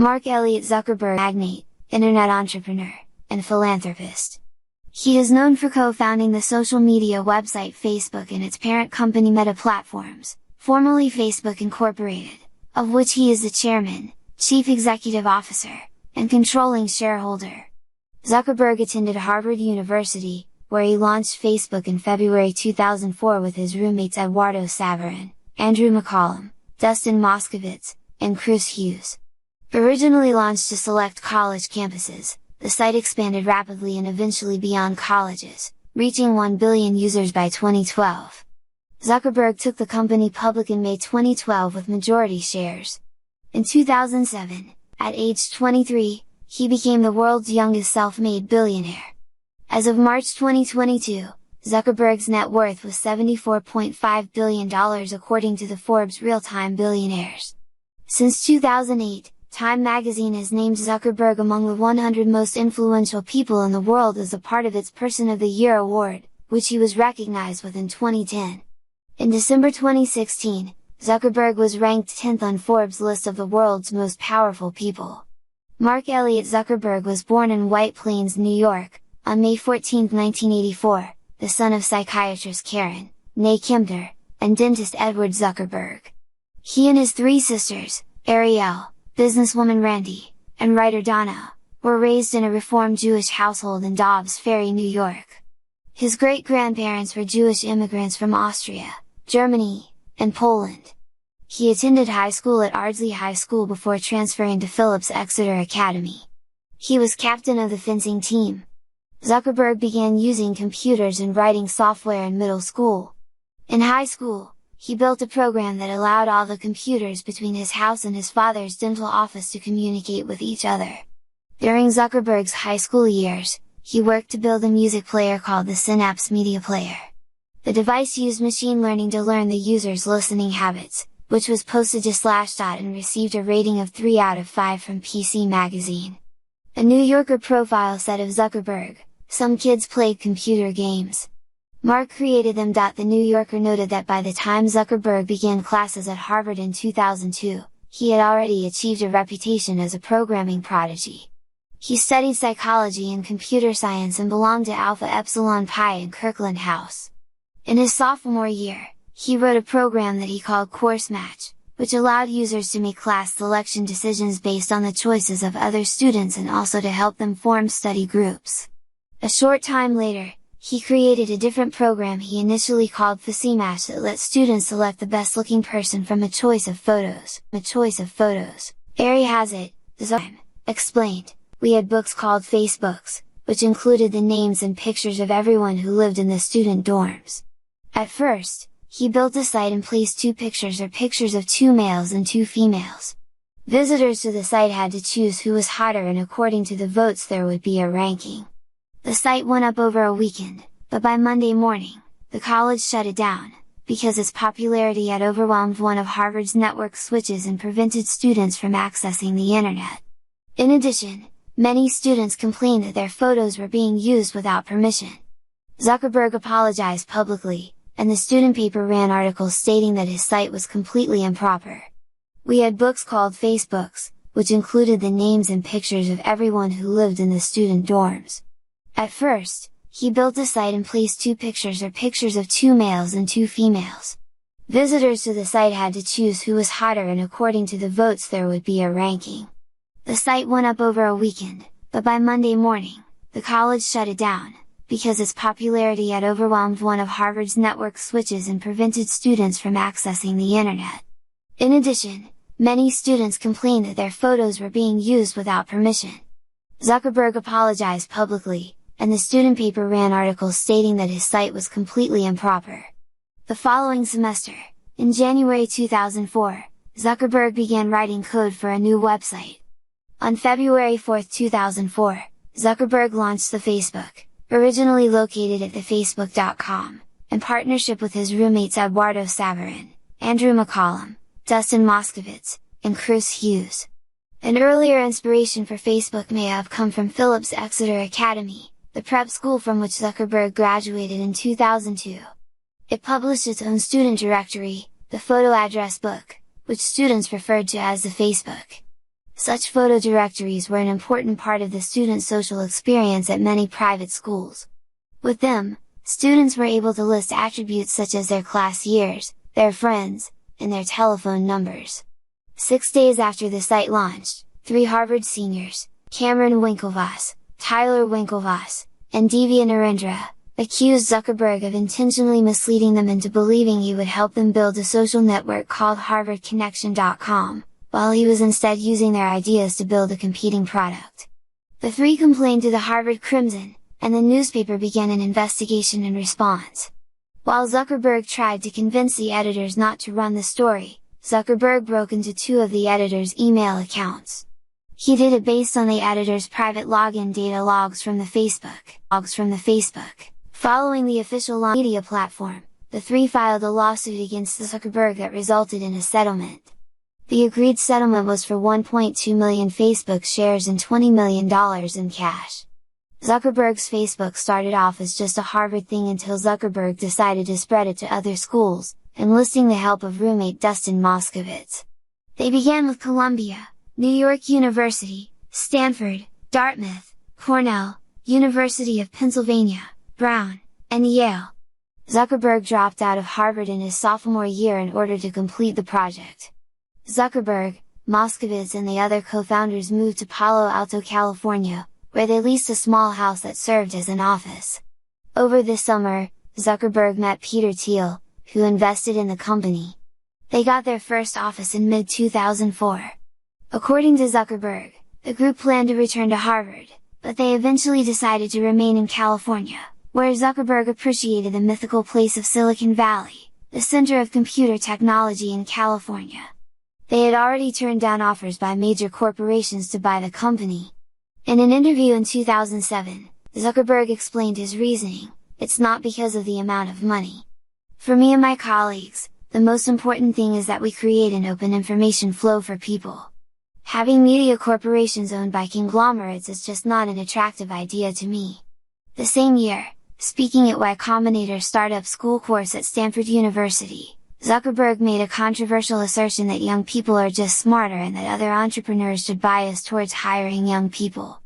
Mark Elliott Zuckerberg, magnate, internet entrepreneur, and philanthropist. He is known for co-founding the social media website Facebook and its parent company Meta Platforms, formerly Facebook Incorporated, of which he is the chairman, chief executive officer, and controlling shareholder. Zuckerberg attended Harvard University, where he launched Facebook in February 2004 with his roommates Eduardo Saverin, Andrew McCollum, Dustin Moskovitz, and Chris Hughes. Originally launched to select college campuses, the site expanded rapidly and eventually beyond colleges, reaching 1 billion users by 2012. Zuckerberg took the company public in May 2012 with majority shares. In 2007, at age 23, he became the world's youngest self-made billionaire. As of March 2022, Zuckerberg's net worth was $74.5 billion according to the Forbes Real-Time Billionaires. Since 2008, Time magazine has named Zuckerberg among the 100 most influential people in the world as a part of its Person of the Year award, which he was recognized with in 2010. In December 2016, Zuckerberg was ranked 10th on Forbes' list of the world's most powerful people. Mark Elliott Zuckerberg was born in White Plains, New York, on May 14, 1984, the son of psychiatrist Karen, née Kempner, and dentist Edward Zuckerberg. He and his three sisters, Ariel, businesswoman Randy, and writer Donna, were raised in a Reform Jewish household in Dobbs Ferry, New York. His great-grandparents were Jewish immigrants from Austria, Germany, and Poland. He attended high school at Ardsley High School before transferring to Phillips Exeter Academy. He was captain of the fencing team. Zuckerberg began using computers and writing software in middle school. In high school, he built a program that allowed all the computers between his house and his father's dental office to communicate with each other. During Zuckerberg's high school years, he worked to build a music player called the Synapse Media Player. The device used machine learning to learn the user's listening habits, which was posted to Slashdot and received a rating of 3 out of 5 from PC Magazine. A New Yorker profile said of Zuckerberg, "Some kids played computer games. Mark created them." The New Yorker noted that by the time Zuckerberg began classes at Harvard in 2002, he had already achieved a reputation as a programming prodigy. He studied psychology and computer science and belonged to Alpha Epsilon Pi in Kirkland House. In his sophomore year, he wrote a program that he called Course Match, which allowed users to make class selection decisions based on the choices of other students and also to help them form study groups. A short time later, he created a different program he initially called Physimash that let students select the best looking person from a choice of photos. Ari has it, Zuckerberg explained, "We had books called Facebooks, which included the names and pictures of everyone who lived in the student dorms. At first, he built a site and placed 2 pictures or pictures of 2 males and 2 females. Visitors to the site had to choose who was hotter and according to the votes there would be a ranking. The site went up over a weekend, but by Monday morning, the college shut it down, because its popularity had overwhelmed one of Harvard's network switches and prevented students from accessing the internet. In addition, many students complained that their photos were being used without permission. Zuckerberg apologized publicly, and the student paper ran articles stating that his site was completely improper. "We had books called Facebooks, which included the names and pictures of everyone who lived in the student dorms. At first, he built a site and placed 2 pictures or pictures of 2 males and 2 females. Visitors to the site had to choose who was hotter and according to the votes there would be a ranking. The site went up over a weekend, but by Monday morning, the college shut it down, because its popularity had overwhelmed one of Harvard's network switches and prevented students from accessing the internet. In addition, many students complained that their photos were being used without permission." Zuckerberg apologized publicly, and the student paper ran articles stating that his site was completely improper. The following semester, in January 2004, Zuckerberg began writing code for a new website. On February 4, 2004, Zuckerberg launched the Facebook, originally located at thefacebook.com, in partnership with his roommates Eduardo Saverin, Andrew McCollum, Dustin Moskovitz, and Chris Hughes. An earlier inspiration for Facebook may have come from Phillips Exeter Academy, the prep school from which Zuckerberg graduated in 2002. It published its own student directory, the Photo Address Book, which students referred to as the Facebook. Such photo directories were an important part of the student social experience at many private schools. With them, students were able to list attributes such as their class years, their friends, and their telephone numbers. 6 days after the site launched, 3 Harvard seniors, Cameron Winklevoss, Tyler Winklevoss, and Divya Narendra, accused Zuckerberg of intentionally misleading them into believing he would help them build a social network called HarvardConnection.com, while he was instead using their ideas to build a competing product. The 3 complained to the Harvard Crimson, and the newspaper began an investigation in response. While Zuckerberg tried to convince the editors not to run the story, Zuckerberg broke into 2 of the editors' email accounts. He did it based on the editor's private login data logs from the Facebook. Following the official media platform, the 3 filed a lawsuit against Zuckerberg that resulted in a settlement. The agreed settlement was for 1.2 million Facebook shares and $20 million in cash. Zuckerberg's Facebook started off as just a Harvard thing until Zuckerberg decided to spread it to other schools, enlisting the help of roommate Dustin Moskovitz. They began with Columbia, New York University, Stanford, Dartmouth, Cornell, University of Pennsylvania, Brown, and Yale. Zuckerberg dropped out of Harvard in his sophomore year in order to complete the project. Zuckerberg, Moskovitz and the other co-founders moved to Palo Alto, California, where they leased a small house that served as an office. Over the summer, Zuckerberg met Peter Thiel, who invested in the company. They got their first office in mid-2004. According to Zuckerberg, the group planned to return to Harvard, but they eventually decided to remain in California, where Zuckerberg appreciated the mythical place of Silicon Valley, the center of computer technology in California. They had already turned down offers by major corporations to buy the company. In an interview in 2007, Zuckerberg explained his reasoning: "It's not because of the amount of money. For me and my colleagues, the most important thing is that we create an open information flow for people. Having media corporations owned by conglomerates is just not an attractive idea to me." The same year, speaking at Y Combinator startup school course at Stanford University, Zuckerberg made a controversial assertion that young people are just smarter and that other entrepreneurs should bias towards hiring young people.